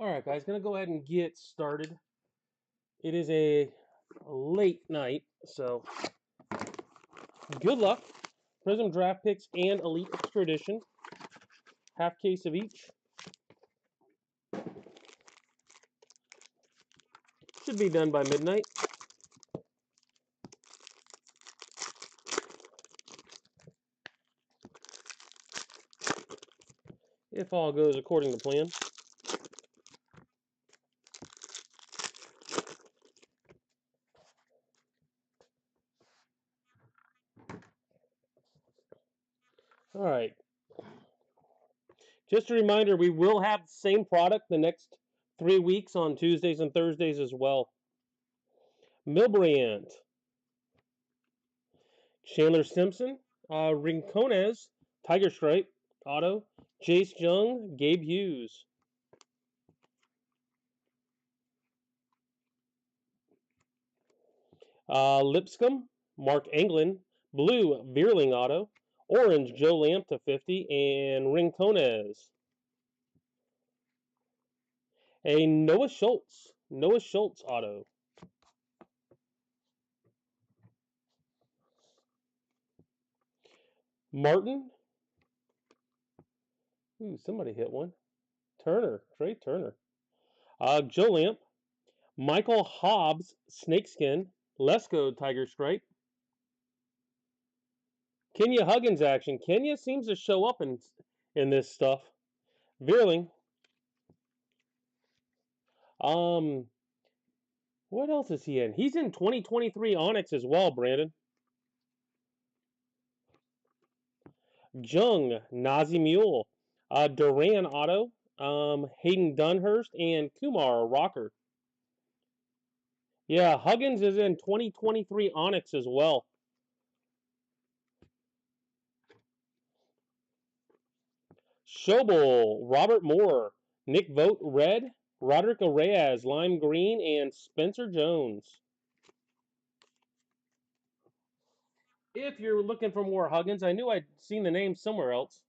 All right, guys, gonna go ahead and get started. It is a late night, so good luck. Prism draft picks and Elite Extra Edition. Half case of each. Should be done by midnight. If all goes according to plan. All right. Just a reminder, we will have the same product the next 3 weeks on Tuesdays and Thursdays as well. Milbrandt, Chandler Simpson, Rincones, Tiger Stripe, Auto, Jace Jung, Gabe Hughes. Lipscomb, Mark Anglin, Blue, Veerling Auto, Orange, Joe Lamp to 50, and Rincones. A Noah Schultz Auto. Martin. Ooh, somebody hit one. Turner, Trey Turner. Joe Lamp. Michael Hobbs, Snakeskin. Lesko, Tiger Stripe. Kenya Huggins action. Kenya seems to show up in this stuff. Veerling. What else is he in? He's in 2023 Onyx as well, Brandon. Jung, Nazi Mule, Duran Auto, Hayden Dunhurst, and Kumar Rocker. Yeah, Huggins is in 2023 Onyx as well. Schobel, Robert Moore, Nick Vogt Red, Roderick Reyes Lime Green, and Spencer Jones. If you're looking for more Huggins, I knew I'd seen the name somewhere else.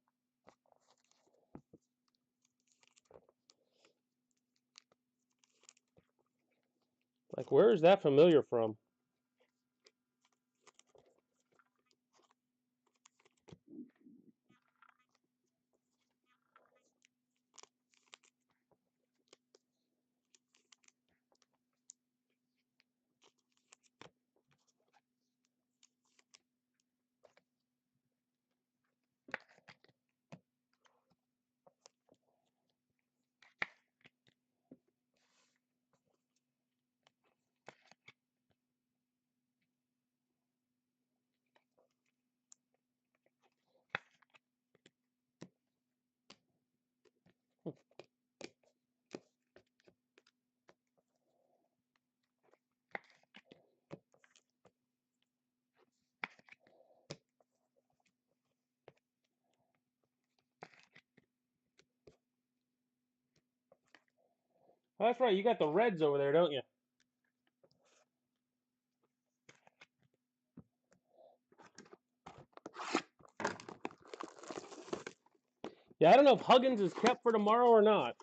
Like, where is that familiar from? Oh, that's right, you got the Reds over there, don't you? Yeah, I don't know if Huggins is kept for tomorrow or not.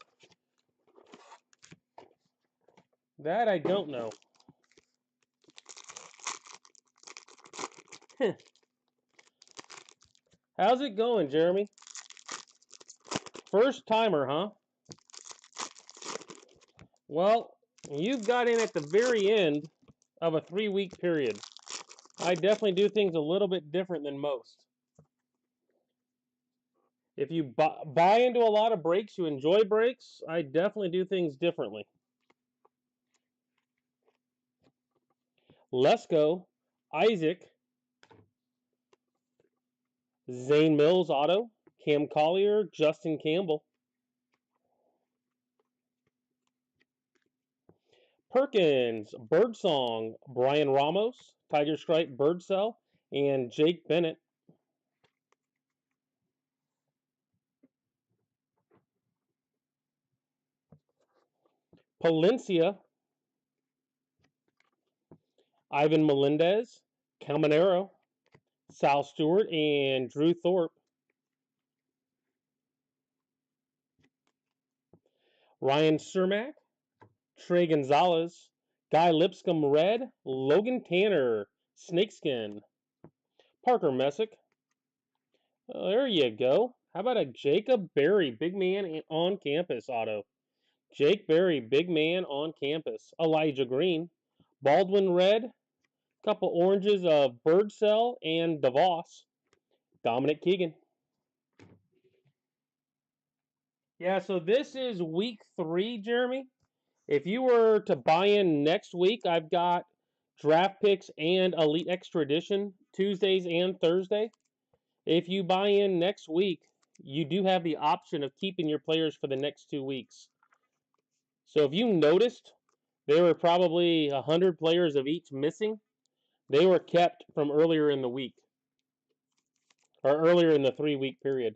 That I don't know. How's it going, Jeremy? First timer, huh? Well, you've got in at the very end of a 3-week period. I definitely do things a little bit different than most. If you buy into a lot of breaks, you enjoy breaks, I definitely do things differently. Lesko, Isaac, Zane Mills Auto, Cam Collier, Justin Campbell. Perkins, Birdsong, Brian Ramos, Tiger Stripe Birdsell, and Jake Bennett. Palencia, Ivan Melendez, Calmanero, Sal Stewart, and Drew Thorpe. Ryan Cermak, Trey Gonzalez, Guy Lipscomb red, Logan Tanner, snakeskin, Parker Messick. There you go. How about a Jacob Berry, big man on campus auto? Jake Berry, big man on campus. Elijah Green, Baldwin red, couple oranges of Birdsell and DeVos. Dominic Keegan. Yeah, so this is week 3, Jeremy. If you were to buy in next week, I've got draft picks and Elite Extra Edition Tuesdays and Thursday. If you buy in next week, you do have the option of keeping your players for the next 2 weeks. So if you noticed, there were probably 100 players of each missing. They were kept from earlier in the week, or earlier in the 3-week period.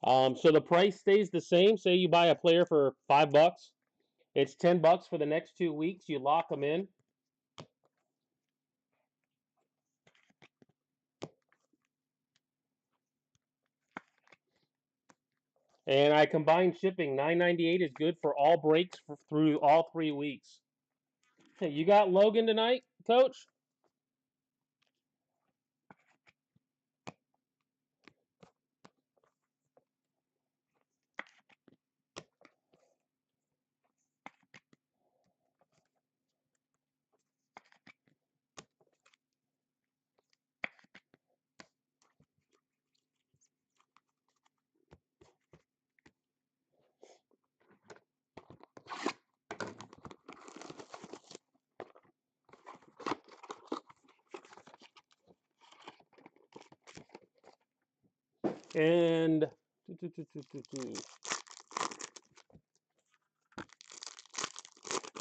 So the price stays the same. Say you buy a player for $5, it's $10 for the next 2 weeks. You lock them in. And I combined shipping. $9.98 is good for all breaks through all 3 weeks. Hey, you got Logan tonight, Coach?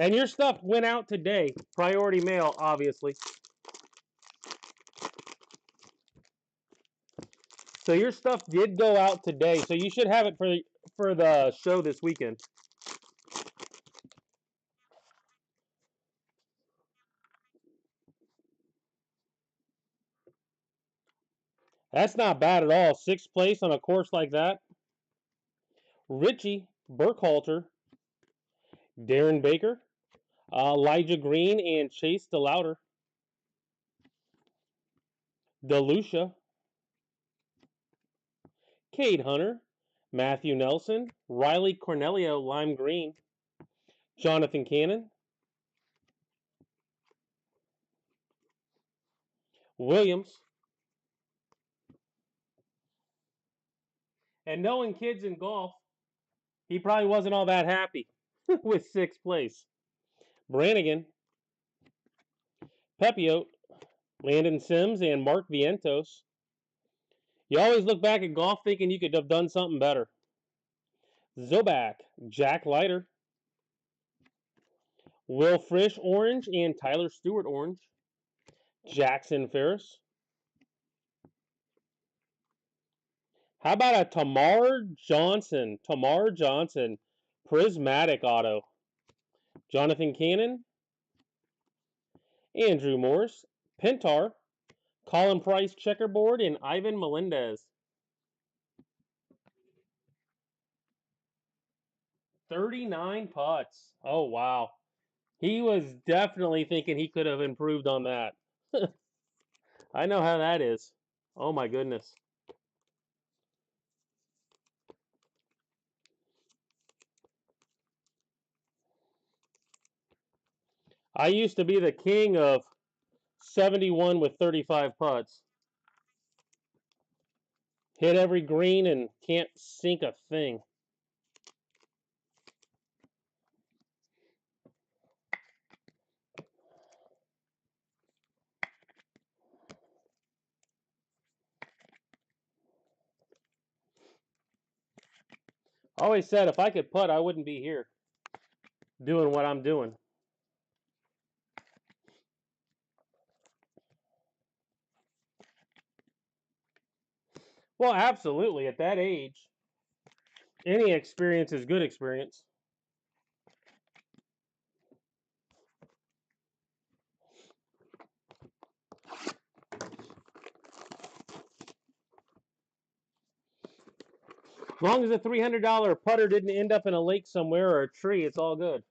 And your stuff went out today. Priority mail, obviously. So your stuff did go out today. So you should have it for the show this weekend. That's not bad at all. 6th place on a course like that. Richie Burkhalter, Darren Baker, Elijah Green, and Chase DeLauder. DeLucia, Cade Hunter, Matthew Nelson, Riley Cornelio, lime green, Jonathan Cannon, Williams. And knowing kids in golf, he probably wasn't all that happy with 6th place. Brannigan, Pepiot, Landon Sims, and Mark Vientos. You always look back at golf thinking you could have done something better. Zobak, Jack Leiter, Will Frisch orange and Tyler Stewart orange. Jackson Ferris. How about a Tamar Johnson? Tamar Johnson, prismatic auto. Jonathan Cannon, Andrew Morse, Pintar, Colin Price checkerboard, and Ivan Melendez. 39 putts. Oh, wow. He was definitely thinking he could have improved on that. I know how that is. Oh, my goodness. I used to be the king of 71 with 35 putts. Hit every green and can't sink a thing. Always said if I could putt, I wouldn't be here doing what I'm doing. Well, absolutely. At that age, any experience is good experience. long as the $300 putter didn't end up in a lake somewhere or a tree, it's all good.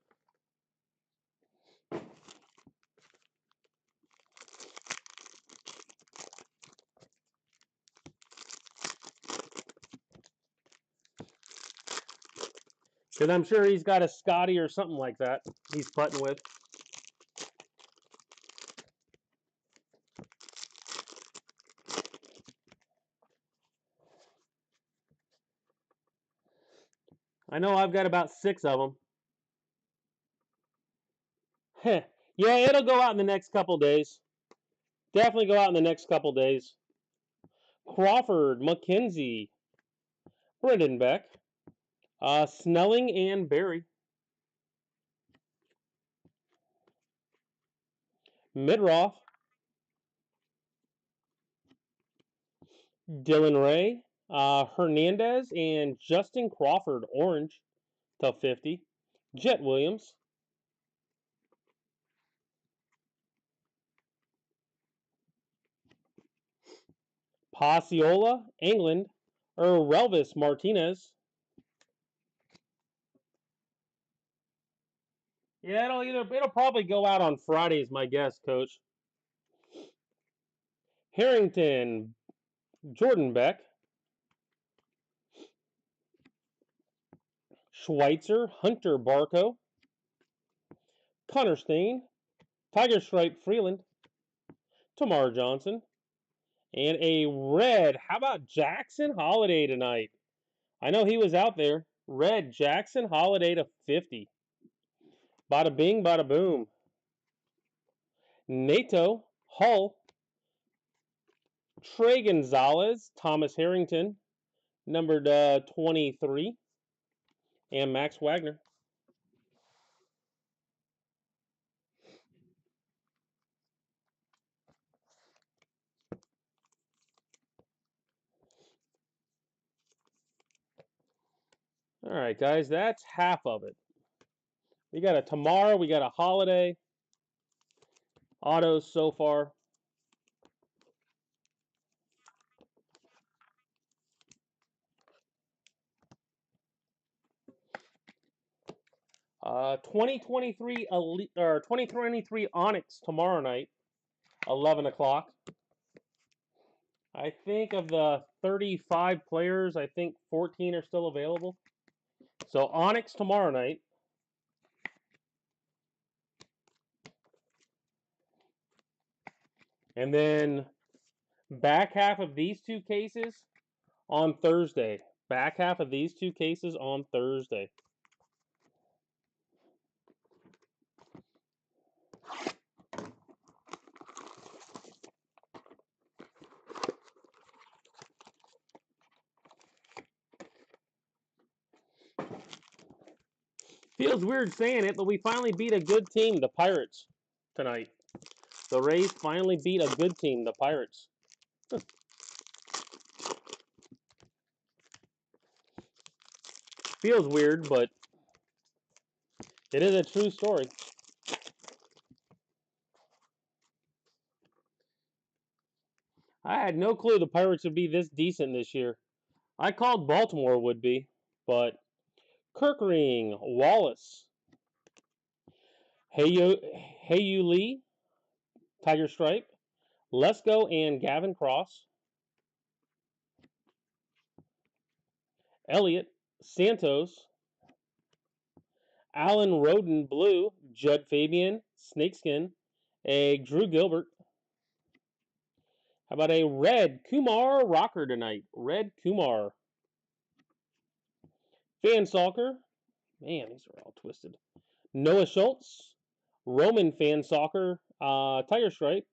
Because I'm sure he's got a Scotty or something like that he's putting with. I know I've got about 6 of them. Yeah, it'll go out in the next couple days. Definitely go out in the next couple days. Crawford, McKenzie, Brendan Beck, Snelling, and Barry. Midroff, Dylan Ray, Hernandez, and Justin Crawford, orange, to 50. Jet Williams. Passiola, England, Relvis Martinez. Yeah, it'll probably go out on Friday, is my guess, Coach. Harrington, Jordan Beck, Schweitzer, Hunter Barco, Connor Steen, Tiger Stripe Freeland, Tamar Johnson, and a red. How about Jackson Holiday tonight? I know he was out there. Red Jackson Holiday to 50. Bada bing, bada boom. Nato, Hull, Trey Gonzalez, Thomas Harrington, numbered 23, and Max Wagner. All right, guys, that's half of it. We got a tomorrow, we got a holiday. Autos so far. Uh, 2023 Elite, or 2023 Onyx tomorrow night, 11 o'clock. I think of the 35 players, I think 14 are still available. So Onyx tomorrow night. And then back half of these 2 cases on Thursday. Back half of these 2 cases on Thursday. Feels weird saying it, but we finally beat a good team, the Pirates, tonight. The Rays finally beat a good team, the Pirates. Feels weird, but it is a true story. I had no clue the Pirates would be this decent this year. I called Baltimore would be, but Kirkring, Wallace, Heyu Lee, Tiger Stripe, Lesko, and Gavin Cross, Elliott, Santos, Alan Roden, Blue, Judd Fabian, Snakeskin, a Drew Gilbert. How about a red Kumar Rocker tonight? Red Kumar. Fan Soccer. Man, these are all twisted. Noah Schultz, Roman Fan Soccer, Tiger Stripe,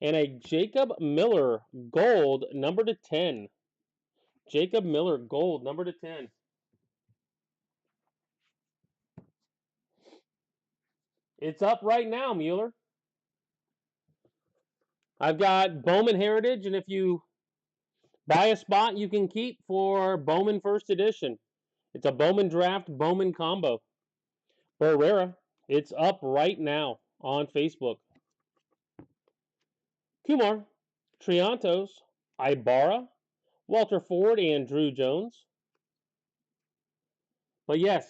and a Jacob Miller Gold, number to 10. Jacob Miller Gold, number to 10. It's up right now, Mueller. I've got Bowman Heritage, and if you buy a spot, you can keep for Bowman First Edition. It's a Bowman Draft Bowman combo. Barrera, it's up right now on Facebook. Kumar, Triantos, Ibarra, Walter Ford, and Drew Jones. But yes,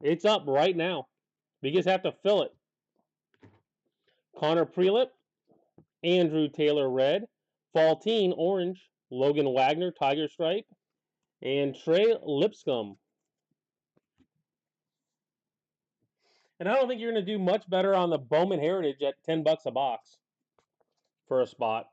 it's up right now. We just have to fill it. Connor Prelip, Andrew Taylor red, Faltine orange, Logan Wagner tiger stripe, and Trey Lipscomb. And I don't think you're going to do much better on the Bowman Heritage at $10 a box for a spot.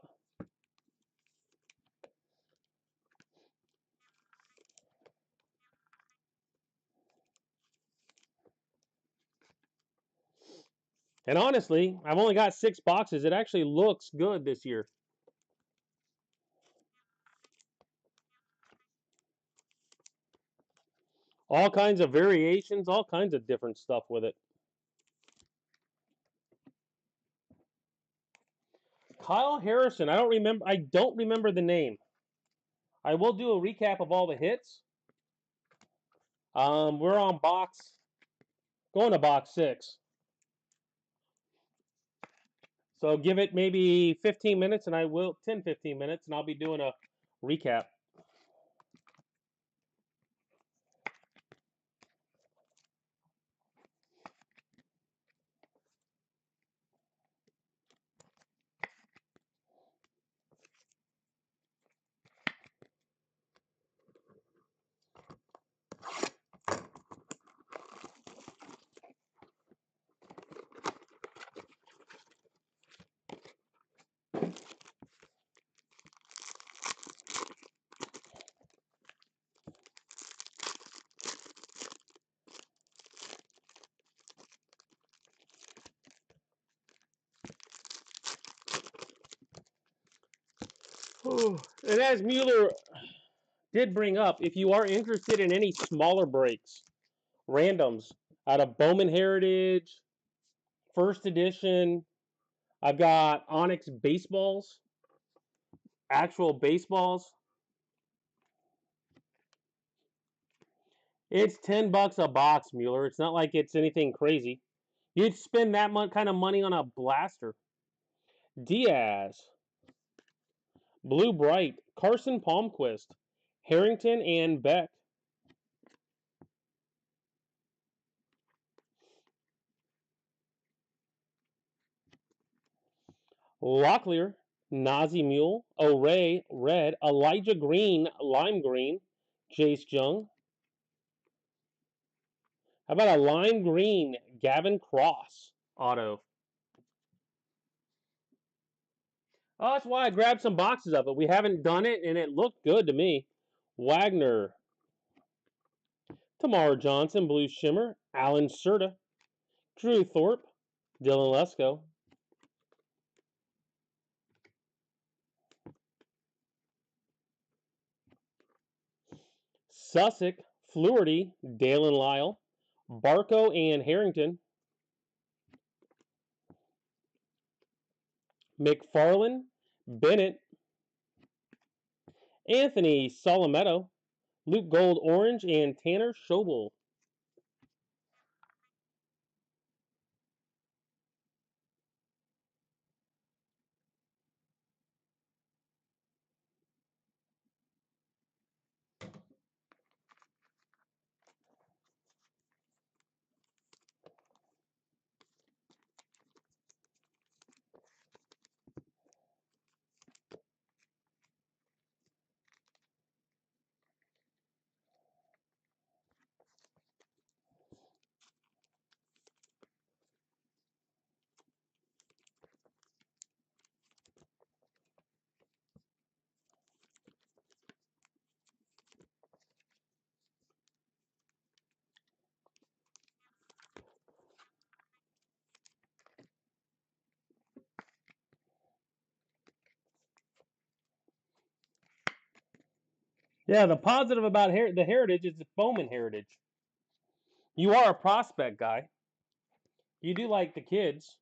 And honestly, I've only got 6 boxes. It actually looks good this year. All kinds of variations, all kinds of different stuff with it. Kyle Harrison. I don't remember the name. I will do a recap of all the hits. We're on going to box 6. So give it maybe 15 minutes, and 15 minutes, and I'll be doing a recap. And as Mueller did bring up, if you are interested in any smaller breaks, randoms out of Bowman Heritage, First Edition, I've got Onyx baseballs, actual baseballs. It's $10 a box, Mueller. It's not like it's anything crazy. You'd spend that kind of money on a blaster. Diaz, Blue Bright, Carson Palmquist, Harrington, and Beck. Locklear, Nazi Mule, O'Ray, red, Elijah Green, lime green, Jace Jung. How about a lime green, Gavin Cross auto? Oh, that's why I grabbed some boxes of it. We haven't done it, and it looked good to me. Wagner, Tamar Johnson, Blue Shimmer, Alan Serta, Drew Thorpe, Dylan Lesko. Sussex, Fluharty, Dalen Lyle, Barco and Harrington, McFarland, Bennett, Anthony Solometto, Luke Gold Orange, and Tanner Schobel. Yeah, the positive about the Heritage is the Bowman Heritage. You are a prospect guy. You do like the kids.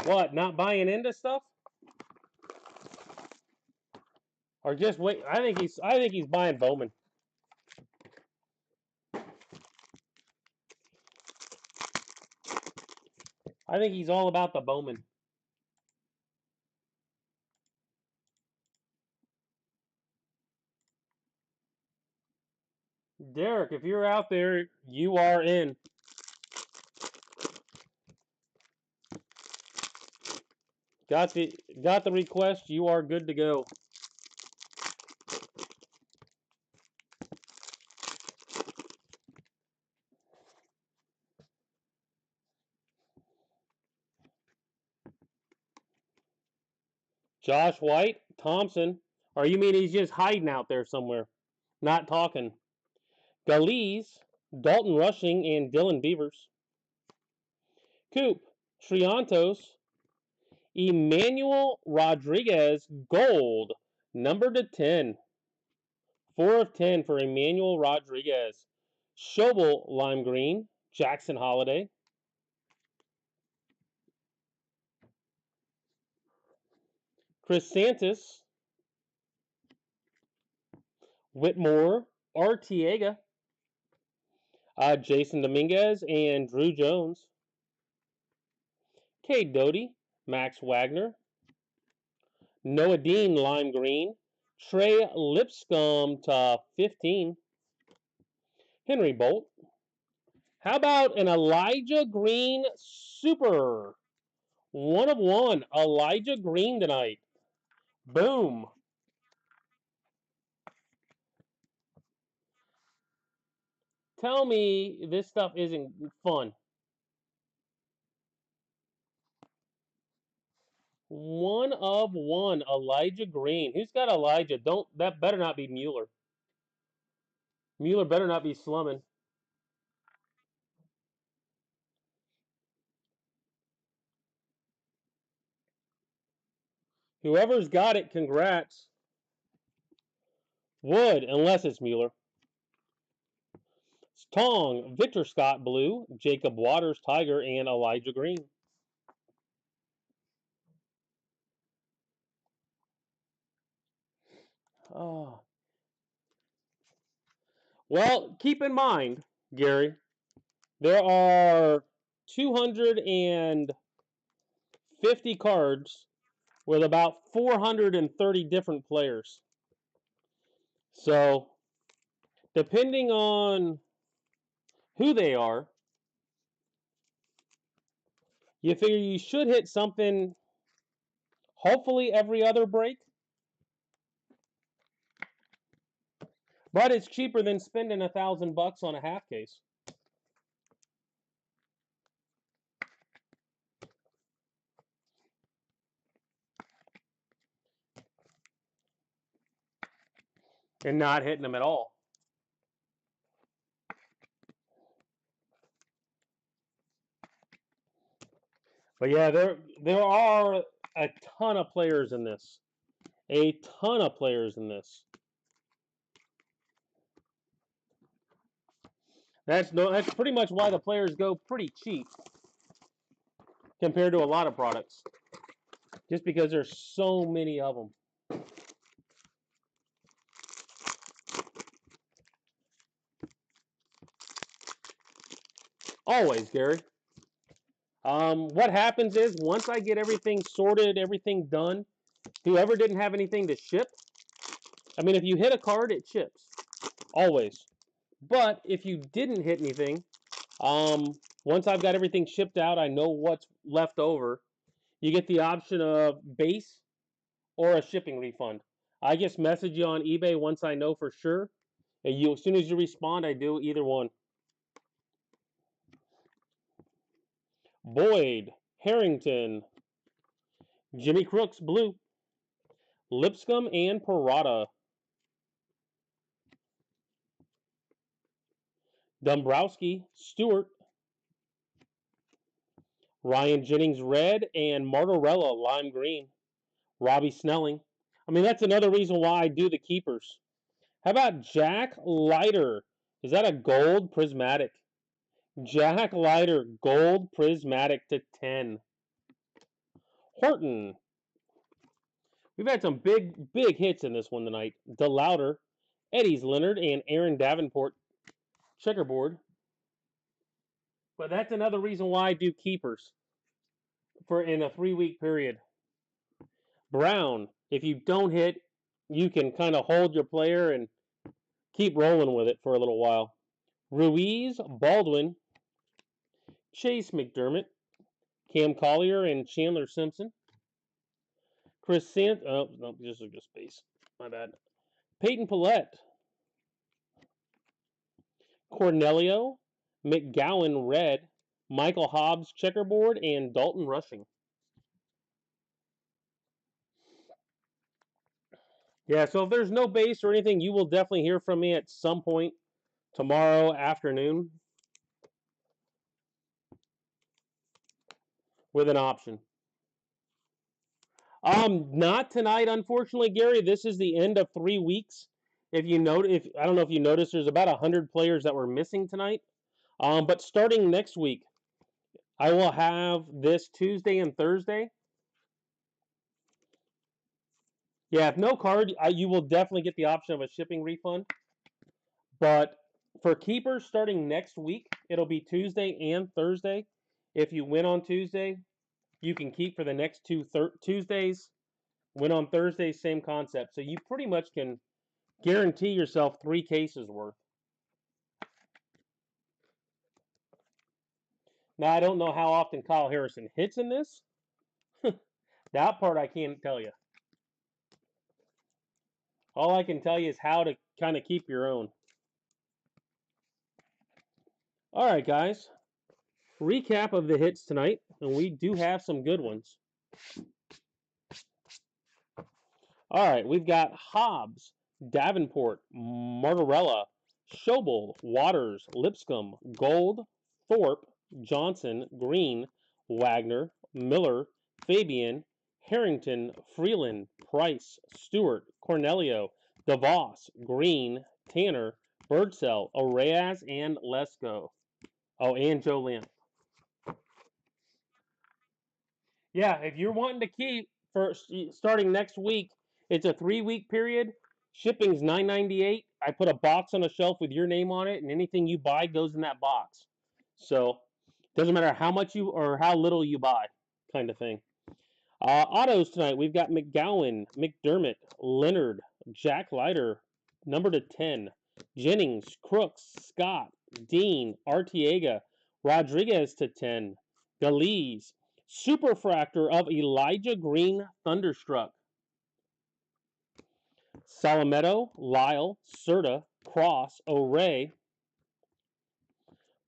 What? Not buying into stuff? Or just wait? I think he's buying Bowman. I think he's all about the Bowman. Derek, if you're out there, you are in. Got the request. You are good to go. Josh White, Thompson. Or you mean he's just hiding out there somewhere, not talking? Galiz, Dalton Rushing, and Dylan Beavers. Coop, Triantos, Emmanuel Rodriguez, gold, number to 10. 4 of 10 for Emmanuel Rodriguez. Schobel, lime green, Jackson Holiday. Chris Santos, Whitmore, Artiega, Jason Dominguez, and Drew Jones. Cade Doughty, Max Wagner, Noah Dean, lime green, Trey Lipscomb to 15. Henry Bolt. How about an Elijah Green Super? 1 of 1. Elijah Green tonight. Boom. Tell me this stuff isn't fun. 1 of 1. Elijah Green. Who's got Elijah? That better not be Mueller. Mueller better not be slumming. Whoever's got it, congrats. Wood, unless it's Mueller. Tong, Victor Scott Blue, Jacob Waters Tiger, and Elijah Green. Oh. Well, keep in mind, Gary, there are 250 cards with about 430 different players. So, depending on who they are, you figure you should hit something hopefully every other break. But it's cheaper than spending $1,000 on a half case. And not hitting them at all. But yeah, there are a ton of players in this. A ton of players in this. That's pretty much why the players go pretty cheap compared to a lot of products. Just because there's so many of them. Always, Gary. What happens is once I get everything sorted, everything done, whoever didn't have anything to ship, I mean, if you hit a card, it ships. Always. But if you didn't hit anything, once I've got everything shipped out, I know what's left over. You get the option of base or a shipping refund. I just message you on eBay once I know for sure. And as soon as you respond, I do either one. Boyd, Harrington, Jimmy Crooks, blue, Lipscomb, and Parada. Dombrowski, Stewart, Ryan Jennings, red, and Martorella, lime green. Robbie Snelling. I mean, that's another reason why I do the keepers. How about Jack Leiter? Is that a gold prismatic? Jack Leiter, gold prismatic to 10. Horton. We've had some big hits in this one tonight. DeLauder, Eddie's Leonard, and Aaron Davenport checkerboard. But that's another reason why I do keepers for in a 3-week period. Brown, if you don't hit, you can kind of hold your player and keep rolling with it for a little while. Ruiz, Baldwin, Chase McDermott, Cam Collier, and Chandler Simpson. Chris Sant. Oh, no, this is just space. My bad. Peyton Pillette. Cornelio, McGowan red, Michael Hobbs checkerboard, and Dalton Rushing. Yeah, so if there's no base or anything, you will definitely hear from me at some point tomorrow afternoon with an option. Not tonight, unfortunately, Gary. This is the end of 3 weeks. If you note, if I don't know if you noticed, there's about 100 players that were missing tonight. But starting next week, I will have this Tuesday and Thursday. Yeah, if no card, you will definitely get the option of a shipping refund. But for keepers starting next week, it'll be Tuesday and Thursday. If you win on Tuesday, you can keep for the next two Tuesdays. Win on Thursday, same concept. So you pretty much can guarantee yourself 3 cases worth. Now, I don't know how often Kyle Harrison hits in this. That part I can't tell you. All I can tell you is how to kind of keep your own. All right, guys. Recap of the hits tonight, and we do have some good ones. All right, we've got Hobbs, Davenport, Martorella, Schobel, Waters, Lipscomb, Gold, Thorpe, Johnson, Green, Wagner, Miller, Fabian, Harrington, Freeland, Price, Stewart, Cornelio, DeVos, Green, Tanner, Birdsell, Oreaz, and Lesko. Oh, and Joe Lamp. Yeah, if you're wanting to keep for starting next week, it's a 3-week period. Shipping's $9.98. I put a box on a shelf with your name on it, and anything you buy goes in that box. So doesn't matter how much you or how little you buy, kind of thing. Autos tonight. We've got McGowan, McDermott, Leonard, Jack Leiter, number to 10, Jennings, Crooks, Scott, Dean, Artiega, Rodriguez to 10, Galiz, Superfractor of Elijah Green, Thunderstruck, Salametto, Lyle, Serta, Cross, O'Ray,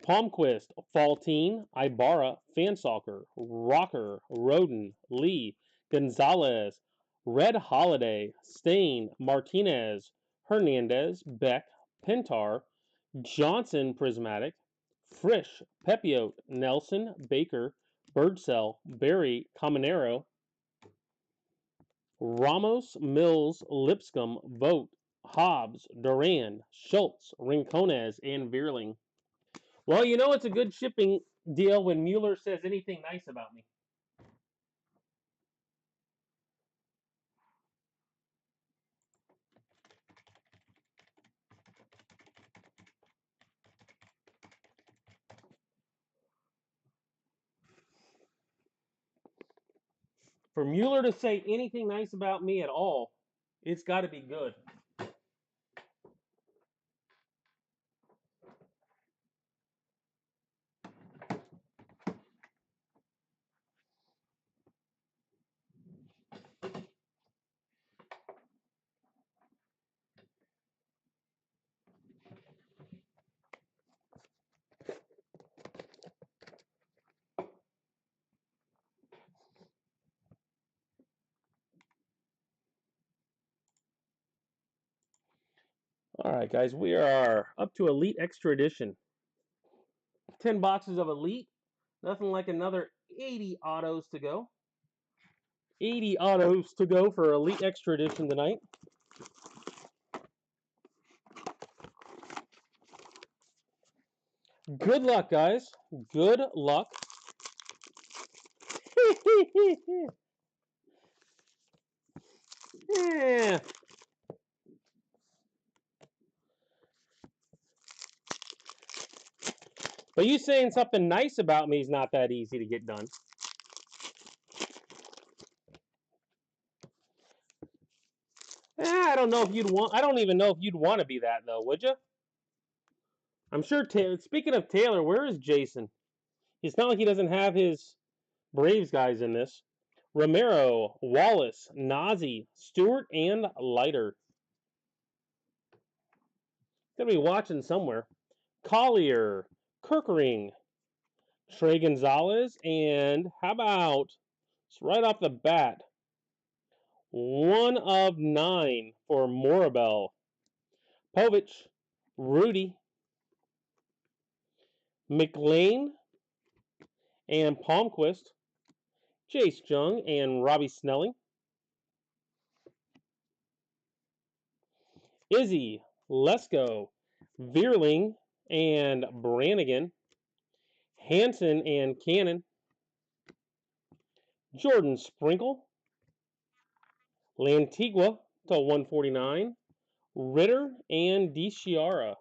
Palmquist, Faltine, Ibarra, Fansalker, Rocker, Roden, Lee, Gonzalez, Red Holiday, Stain, Martinez, Hernandez, Beck, Pintar, Johnson Prismatic, Frisch, Pepiote, Nelson, Baker, Birdsell, Berry, Caminero, Ramos, Mills, Lipscomb, Vogt, Hobbs, Duran, Schultz, Rincones, and Vierling. Well, you know it's a good shipping deal when Mueller says anything nice about me. For Mueller to say anything nice about me at all, it's got to be good. All right, guys, we are up to Elite Extra Edition. 10 boxes of Elite. Nothing like another 80 autos to go. 80 autos to go for Elite Extra Edition tonight. Good luck, guys. Good luck. Yeah. But you saying something nice about me is not that easy to get done. I don't know if you'd want. I don't even know if you'd want to be that though, would you? I'm sure. Speaking of Taylor, where is Jason? It's not like he doesn't have his Braves guys in this. Romero, Wallace, Nazi, Stewart, and Leiter. Gonna be watching somewhere. Collier, Kirkering, Trey Gonzalez, and how about right off the bat, 1 of 9 for Morabel. Povich, Rudy, McLean, and Palmquist, Jace Jung, and Robbie Snelling. Izzy, Lesko, Veerling, and Brannigan. Hanson and Cannon. Jordan Sprinkle. Lantigua to 149. Ritter and DiChiara.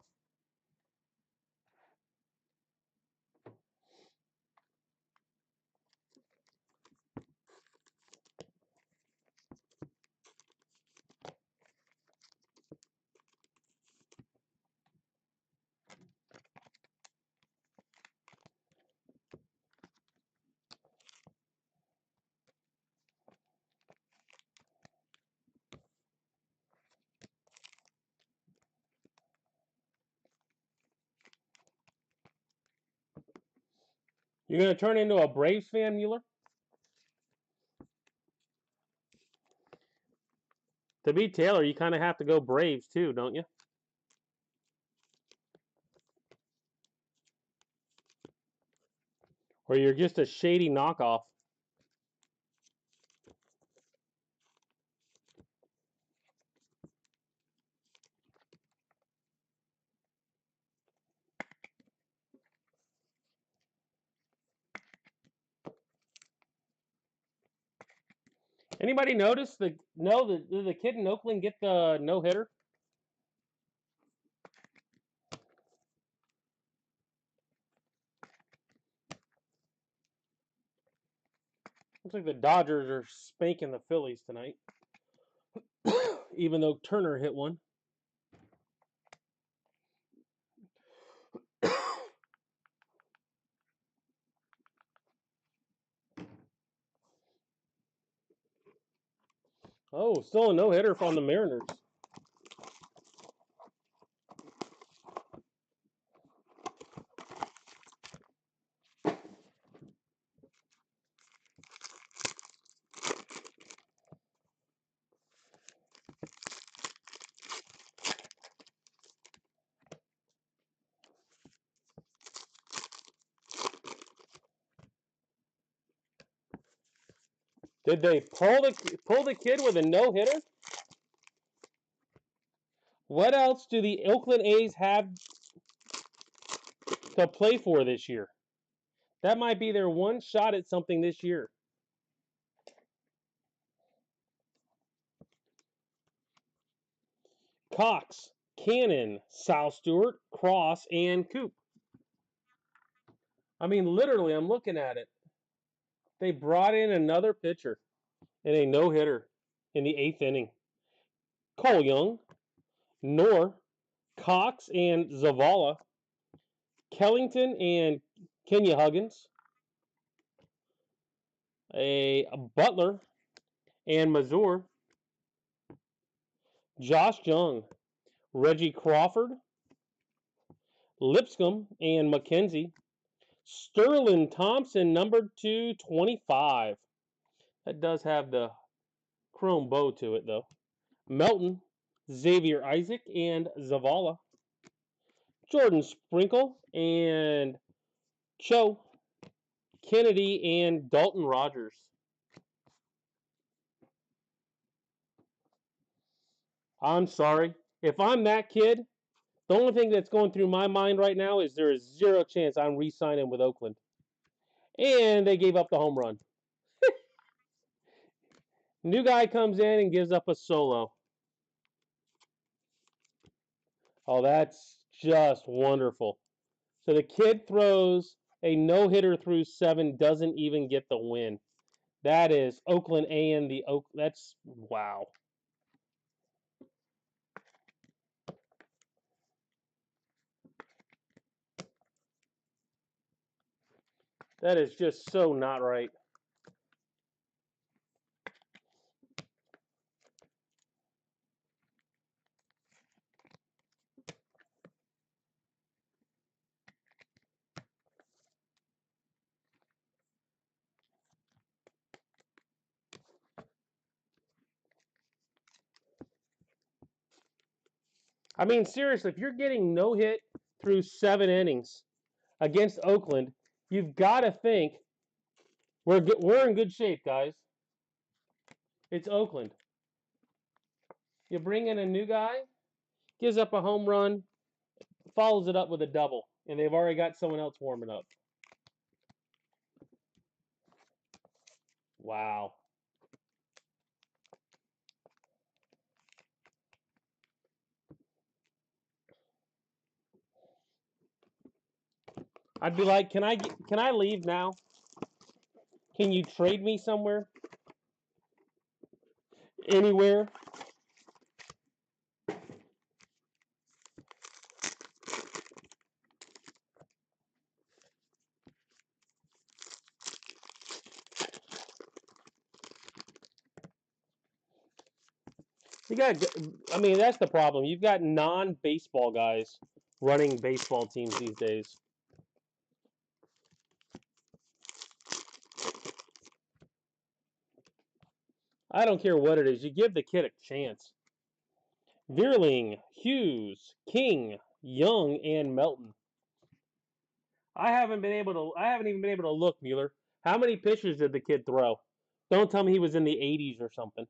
You're going to turn into a Braves fan, Mueller? To beat Taylor, you kind of have to go Braves too, don't you? Or you're just a shady knockoff. Anybody notice did the kid in Oakland get the no-hitter? Looks like the Dodgers are spanking the Phillies tonight. Even though Turner hit one. Oh, still a no-hitter from the Mariners. Did they pull the kid with a no-hitter? What else do the Oakland A's have to play for this year? That might be their one shot at something this year. Cox, Cannon, Sal Stewart, Cross, and Coop. I mean, literally, I'm looking at it. They brought in another pitcher and a no-hitter in the 8th inning. Cole Young, Knorr, Cox, and Zavala. Kellington and Kenya Huggins. A Butler and Mazur. Josh Jung, Reggie Crawford, Lipscomb and McKenzie. Sterling Thompson, number 225. That does have the chrome bow to it, though. Melton, Xavier Isaac, and Zavala. Jordan Sprinkle and Cho. Kennedy and Dalton Rogers. I'm sorry. If I'm that kid, the only thing that's going through my mind right now is there is zero chance I'm re-signing with Oakland. And they gave up the home run. New guy comes in and gives up a solo. Oh, that's just wonderful. So the kid throws a no-hitter through 7, doesn't even get the win. That is Oakland A&M. That's wow. That is just so not right. I mean, seriously, if you're getting no hit through 7 innings against Oakland, you've got to think we're in good shape, guys. It's Oakland. You bring in a new guy, gives up a home run, follows it up with a double, and they've already got someone else warming up. Wow. I'd be like, can I leave now? Can you trade me somewhere? Anywhere? You got, I mean, that's the problem. You've got non-baseball guys running baseball teams these days. I don't care what it is. You give the kid a chance. Vierling, Hughes, King, Young, and Melton. I haven't even been able to look, Mueller. How many pitches did the kid throw? Don't tell me he was in the 80s or something.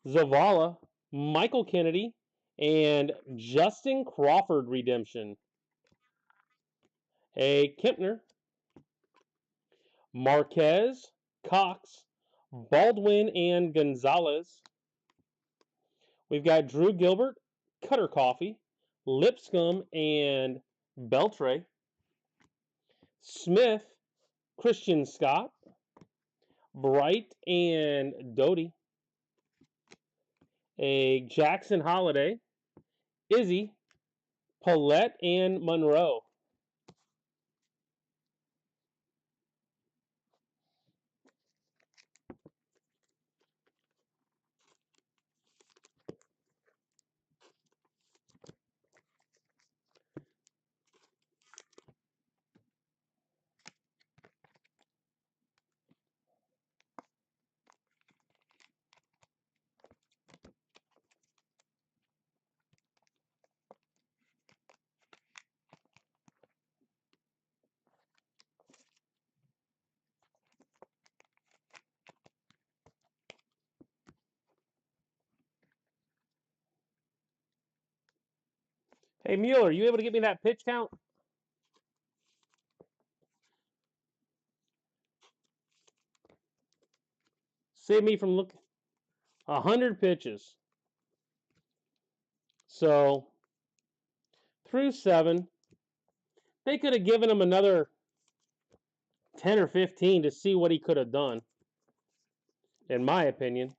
Zavala, Michael Kennedy, and Justin Crawford redemption. A Kempner, Marquez, Cox, Baldwin, and Gonzalez. We've got Drew Gilbert, Cutter Coffee, Lipscomb, and Beltre. Smith, Christian Scott, Bright, and Doty. A Jackson Holiday, Izzy, Paulette, and Monroe. Hey, Mueller, you able to get me that pitch count? Save me from looking. 100 pitches. So, through 7, they could have given him another 10 or 15 to see what he could have done, in my opinion.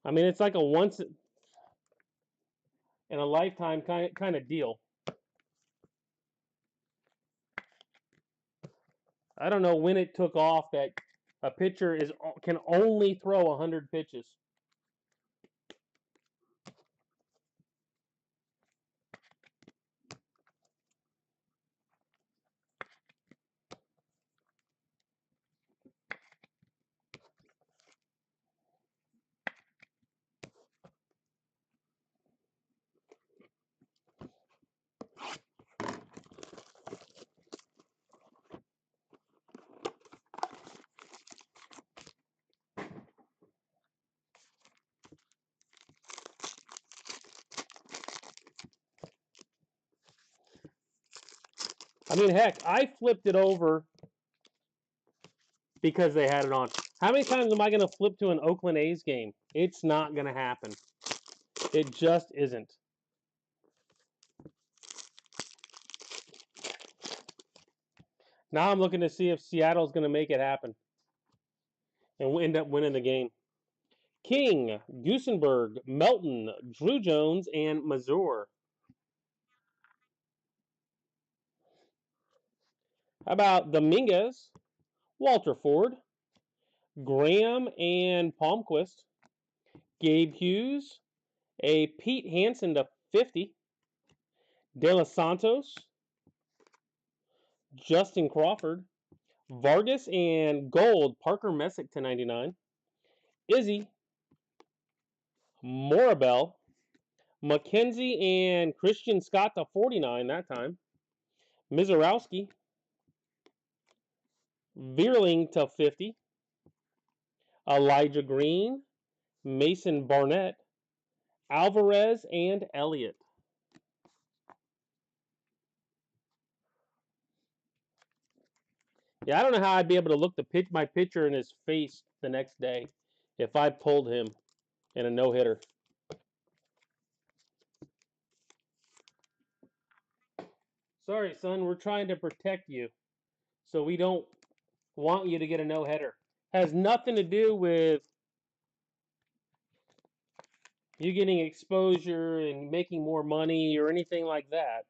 I mean, it's like a once in a lifetime kind of deal. I don't know when it took off that a pitcher can only throw 100 pitches. I mean, heck, I flipped it over because they had it on. How many times am I going to flip to an Oakland A's game? It's not going to happen. It just isn't. Now I'm looking to see if Seattle's going to make it happen and end up winning the game. King, Gusenberg, Melton, Drew Jones, and Mazur. How about Dominguez, Walter Ford, Graham, and Palmquist, Gabe Hughes, a Pete Hansen to 50, De Los Santos, Justin Crawford, Vargas, and gold, Parker Messick to 99, Izzy, Morabel, McKenzie, and Christian Scott to 49 that time, Mizorowski, Vierling to 50, Elijah Green, Mason Barnett, Alvarez, and Elliott. Yeah, I don't know how I'd be able to look my pitcher in his face the next day if I pulled him in a no-hitter. Sorry, son, we're trying to protect you. So we don't want you to get a no-hitter. Has nothing to do with you getting exposure and making more money or anything like that.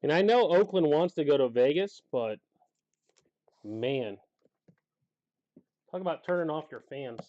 And I know Oakland wants to go to Vegas, but man, talk about turning off your fans.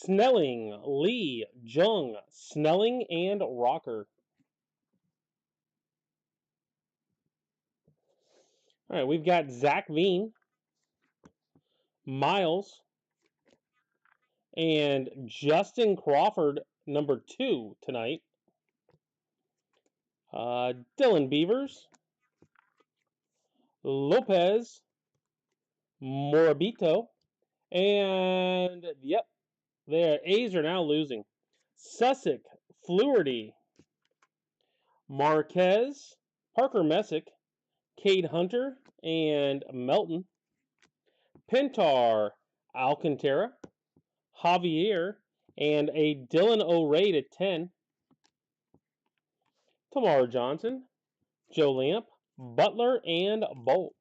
Snelling, Lee, Jung, Snelling, and Rocker. All right, we've got Zach Veen, Miles, and Justin Crawford, number 2 tonight. Dylan Beavers, Lopez, Morabito, and yep, their A's are now losing. Sussick, Fluharty, Marquez, Parker Messick, Cade Hunter, and Melton. Pintar, Alcantara, Javier, and a Dylan O'Ray to 10. Tamar Johnson, Joe Lamp, Butler, and Bolt.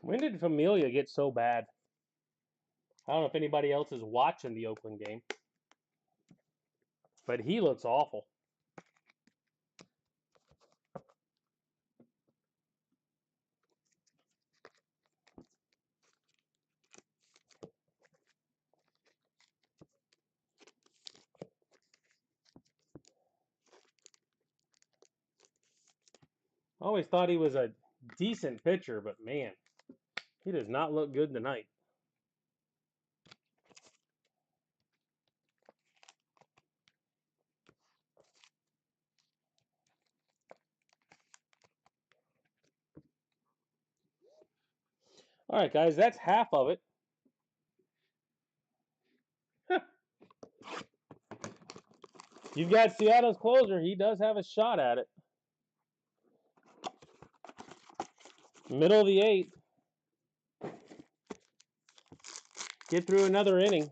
When did Familia get so bad? I don't know if anybody else is watching the Oakland game, but he looks awful. I always thought he was a decent pitcher, but man, he does not look good tonight. All right, guys, that's half of it. You've got Seattle's closer. He does have a shot at it. Middle of the 8th. Get through another inning.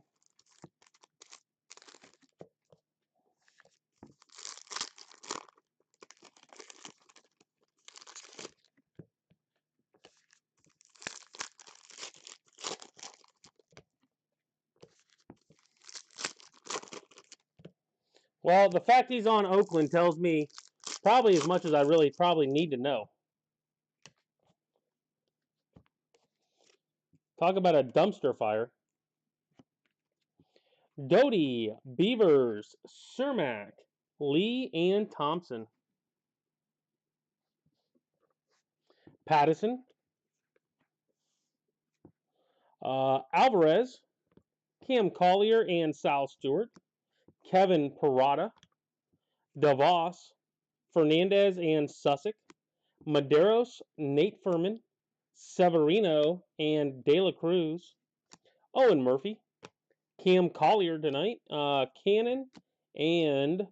Well, the fact he's on Oakland tells me probably as much as I really probably need to know. Talk about a dumpster fire. Doty, Beavers, Cermak, Lee, and Thompson. Pattison, Alvarez, Cam Collier and Sal Stewart, Kevin Parada, DeVos, Fernandez and Sussick, Maderos, Nate Furman, Severino and De La Cruz, Owen Murphy, Cam Collier tonight, Cannon, and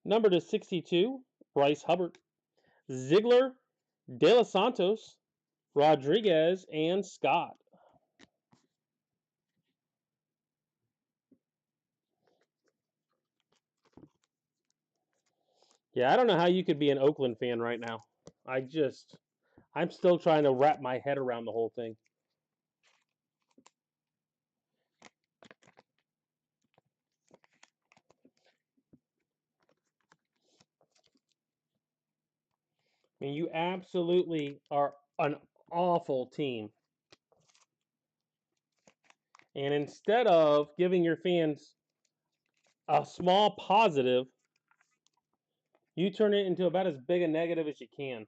number to 62, Bryce Hubbard, Ziegler, De Los Santos, Rodriguez, and Scott. Yeah, I don't know how you could be an Oakland fan right now. I'm still trying to wrap my head around the whole thing. I mean, you absolutely are an awful team. And instead of giving your fans a small positive, you turn it into about as big a negative as you can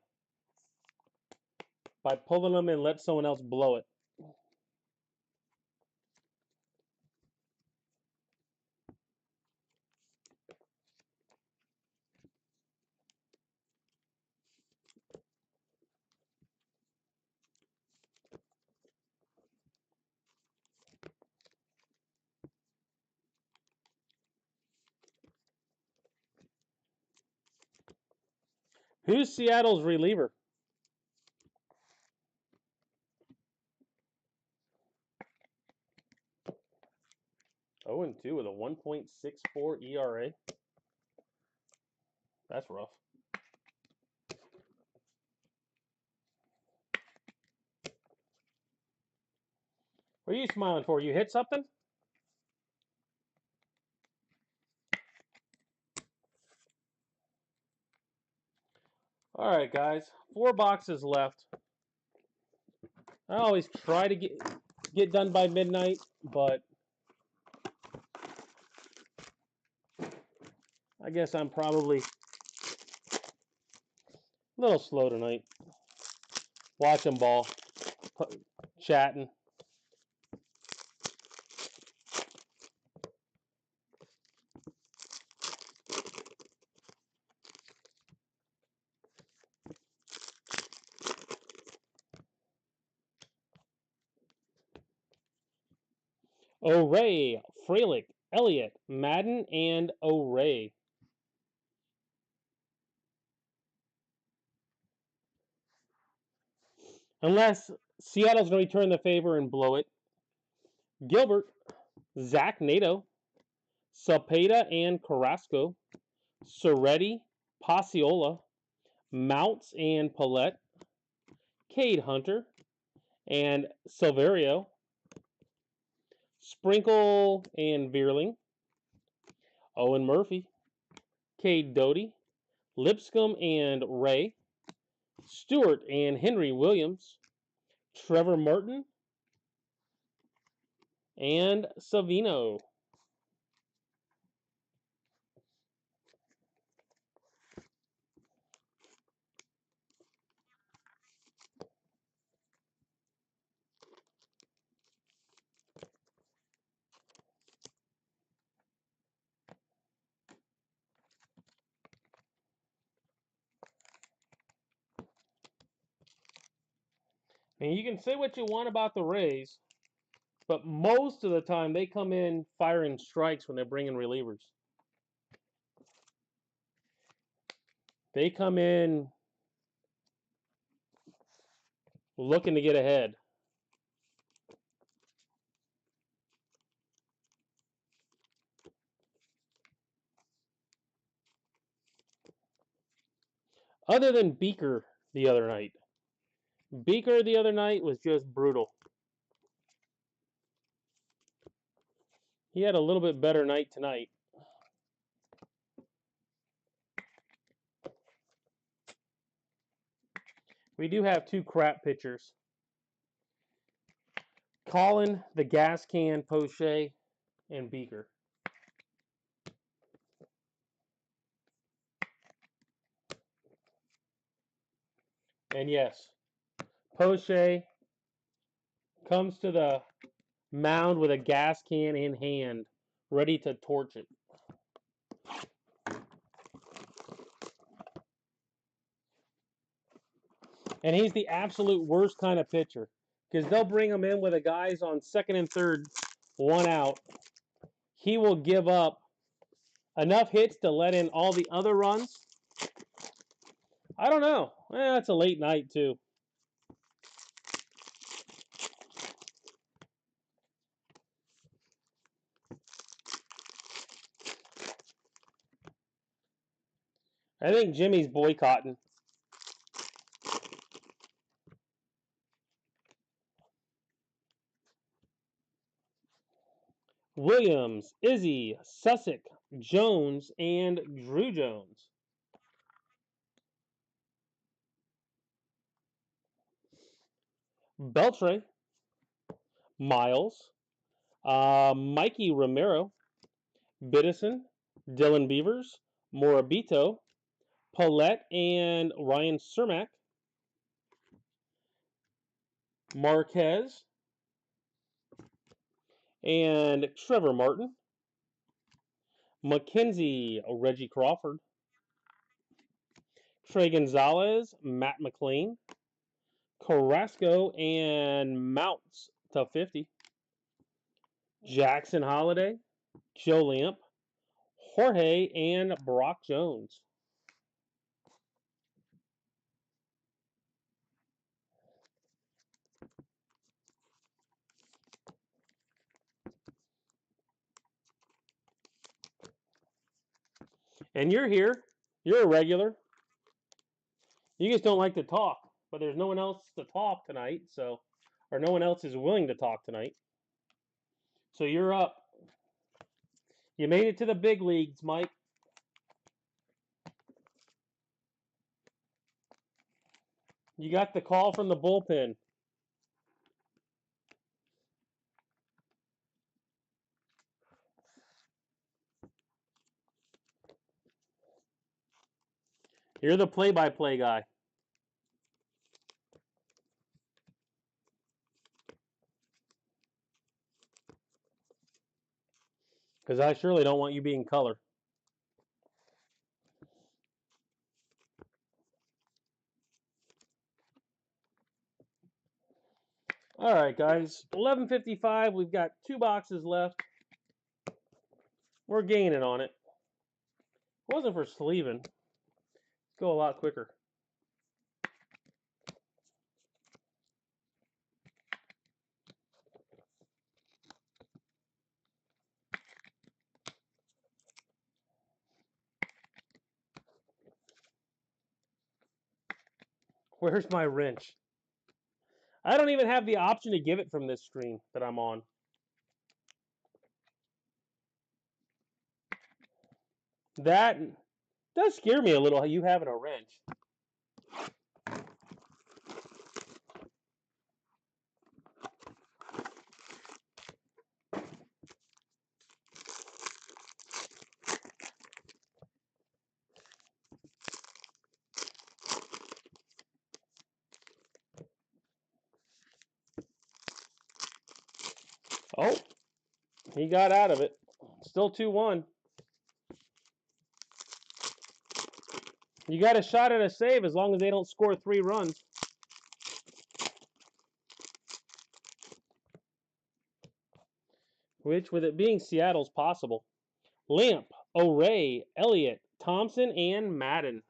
by pulling them and let someone else blow it. Who's Seattle's reliever? Oh and 2 with a 1.64 ERA. That's rough. What are you smiling for? You hit something? All right, guys. 4 boxes left. I always try to get done by midnight, but I guess I'm probably a little slow tonight. Watching ball, chatting. O'Ray, Frelick, Elliott, Madden, and O'Ray. Unless Seattle's going to return the favor and blow it. Gilbert, Zach Nato, Cepeda and Carrasco, Soretti, Pasiola, Mounts and Paulette, Cade Hunter, and Silverio, Sprinkle and Veerling, Owen Murphy, Cade Doughty, Lipscomb and Ray, Stewart and Henry Williams, Trevor Martin, and Savino. And you can say what you want about the Rays, but most of the time they come in firing strikes when they're bringing relievers. They come in looking to get ahead. Other than Beaker the other night. Beaker the other night was just brutal. He had a little bit better night tonight. We do have two crap pitchers. Colin, the gas can, Poche, and Beaker. And yes, Poche comes to the mound with a gas can in hand, ready to torch it. And he's the absolute worst kind of pitcher because they'll bring him in with the guys on second and third, one out. He will give up enough hits to let in all the other runs. I don't know. It's a late night, too. I think Jimmy's boycotting. Williams, Izzy, Sussick, Jones, and Drew Jones. Beltre, Miles, Mikey Romero, Biddison, Dylan Beavers, Morabito, Paulette, and Ryan Cermak. Marquez, and Trevor Martin. McKenzie, Reggie Crawford. Trey Gonzalez, Matt McLean. Carrasco, and Mounts to 50. Jackson Holiday, Joe Lamp, Jorge, and Brock Jones. And you're here. You're a regular. You just don't like to talk, but there's no one else to talk tonight, so, or no one else is willing to talk tonight. So you're up. You made it to the big leagues, Mike. You got the call from the bullpen. You're the play-by-play guy. Because I surely don't want you being color. All right, guys. 11:55. We've got 2 boxes left. We're gaining on it. If it wasn't for sleeving, let's go a lot quicker. Where's my wrench? I don't even have the option to give it from this screen that I'm on. That does scare me a little, you having a wrench. Oh, he got out of it. Still 2-1. You got a shot at a save as long as they don't score 3 runs. Which, with it being Seattle's possible. Lamp, O'Ray, Elliott, Thompson, and Madden.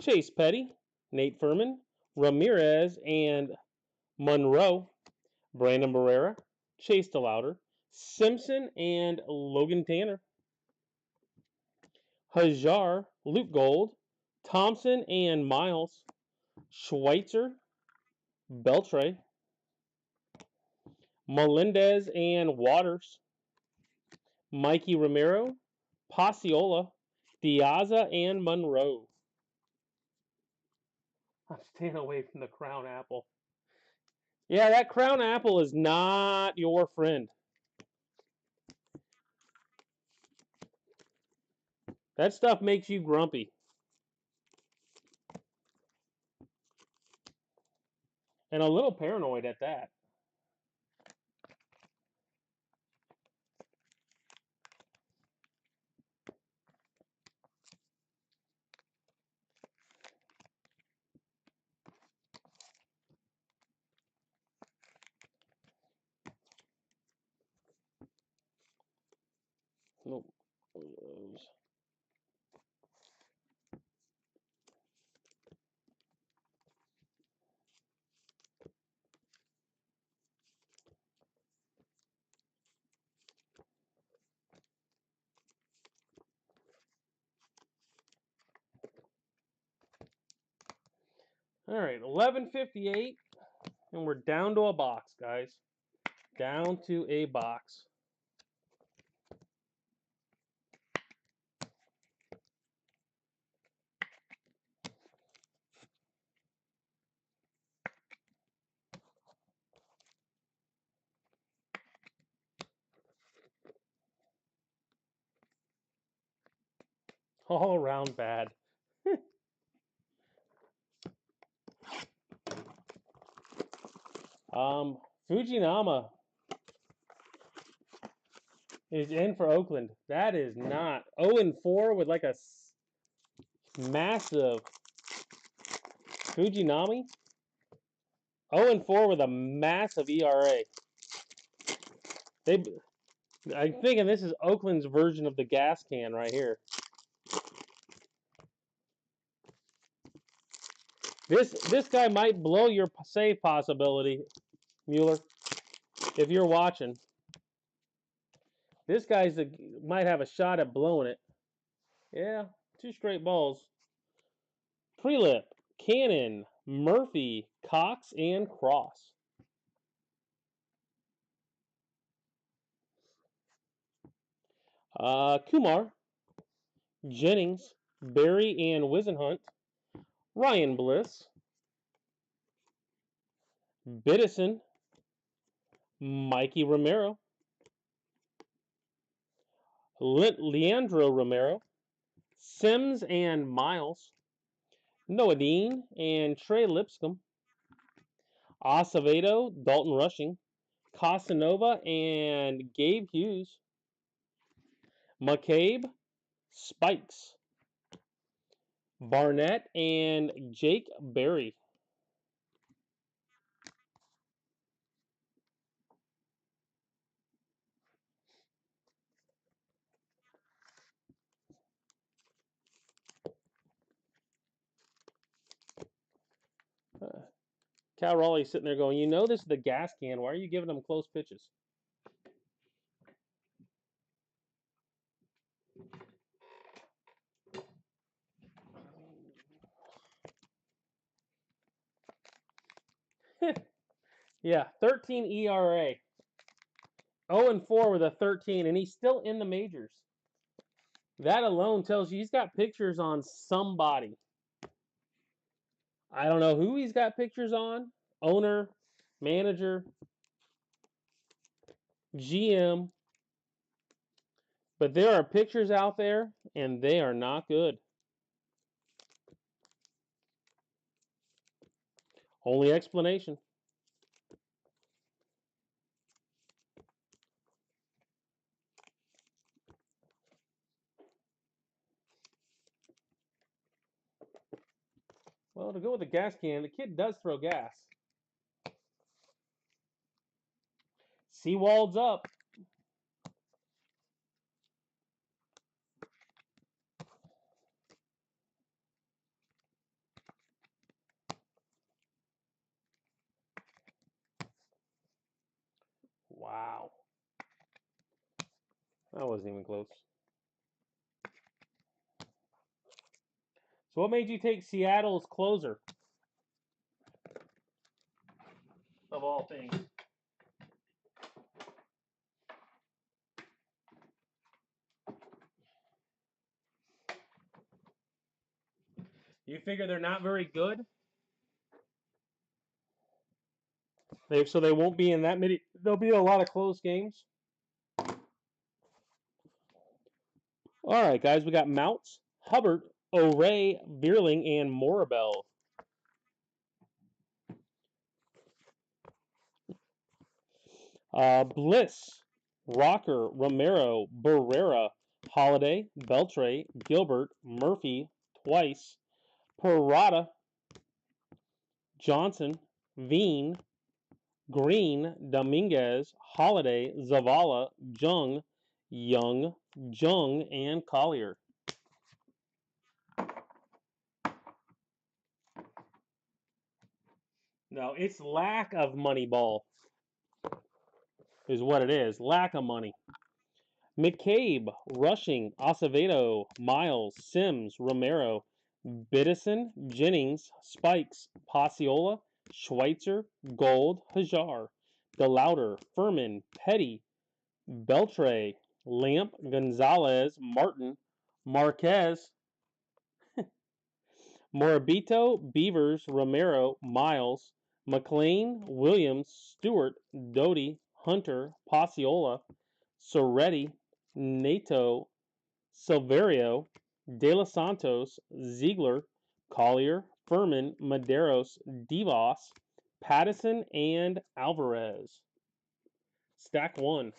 Chase Petty, Nate Furman, Ramirez, and Monroe. Brandon Barrera, Chase DeLauder, Simpson, and Logan Tanner. Hajar, Luke Gold, Thompson, and Miles. Schweitzer, Beltre, Melendez, and Waters. Mikey Romero, Pasiola, Diaza, and Monroe. I'm staying away from the crown apple. Yeah, that crown apple is not your friend. That stuff makes you grumpy. And a little paranoid at that. Nope. All right, 11:58, and we're down to a box, guys. Down to a box. All around bad. Fujinama is in for Oakland. That is not 0-4 with like a massive Fujinami. 0-4 with a massive ERA. I'm thinking this is Oakland's version of the gas can right here. This guy might blow your save possibility, Mueller, if you're watching. This guy's might have a shot at blowing it. Yeah, 2 straight balls. Prelip, Cannon, Murphy, Cox, and Cross. Kumar, Jennings, Berry, and Wisenhunt. Ryan Bliss, Biddison, Mikey Romero, Leandro Romero, Sims and Miles, Noah Dean and Trey Lipscomb, Acevedo, Dalton Rushing, Casanova and Gabe Hughes, McCabe, Spikes, Barnett, and Jake Berry. Cal Raleigh's sitting there going, you know this is the gas can. Why are you giving them close pitches? Yeah, 13 ERA. 0-4 with a 13, and he's still in the majors. That alone tells you he's got pictures on somebody. I don't know who he's got pictures on. Owner, manager, GM. But there are pictures out there, and they are not good. Only explanation. Well, to go with the gas can, the kid does throw gas. Seawald's up. Wow. That wasn't even close. So what made you take Seattle's closer? Of all things. You figure they're not very good? So they won't be in that many. There'll be a lot of close games. All right, guys. We got Mounts, Hubbard, O'Ray, Vierling, and Morabel. Bliss, Rocker, Romero, Barrera, Holiday, Beltre, Gilbert, Murphy, Twice, Parada, Johnson, Veen, Green, Dominguez, Holiday, Zavala, Jung, Young, Jung, and Collier. No, it's lack of money ball is what it is. Lack of money. McCabe, Rushing, Acevedo, Miles, Sims, Romero, Biddison, Jennings, Spikes, Passiola, Schweitzer, Gold, Hajar, DeLauder, Furman, Petty, Beltre, Lamp, Gonzalez, Martin, Marquez, Morabito, Beavers, Romero, Miles, McLean, Williams, Stewart, Doty, Hunter, Passiola, Soretti, Nato, Silverio, De Los Santos, Ziegler, Collier, Furman, Maderos, Devos, Pattison, and Alvarez. Stack 1.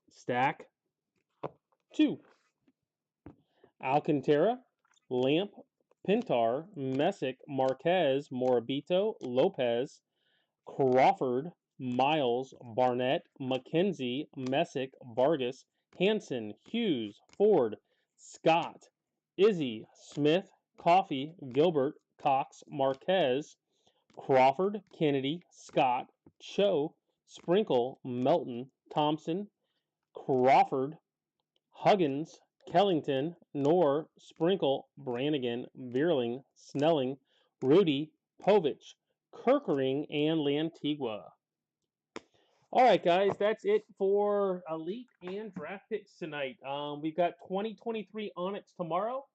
Stack 2. Alcantara, Lamp, Pintar, Messick, Marquez, Morabito, Lopez, Crawford, Miles, Barnett, McKenzie, Messick, Vargas, Hanson, Hughes, Ford, Scott, Izzy, Smith, Coffey, Gilbert, Cox, Marquez, Crawford, Kennedy, Scott, Cho, Sprinkle, Melton, Thompson, Crawford, Huggins, Kellington, Knorr, Sprinkle, Brannigan, Vierling, Snelling, Rudy, Povich, Kirkering, and Lantigua. All right, guys, that's it for Elite and Draft Picks tonight. We've got 2023 Onyx tomorrow,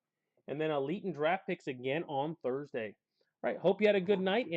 and then Elite and Draft Picks again on Thursday. All right, hope you had a good night.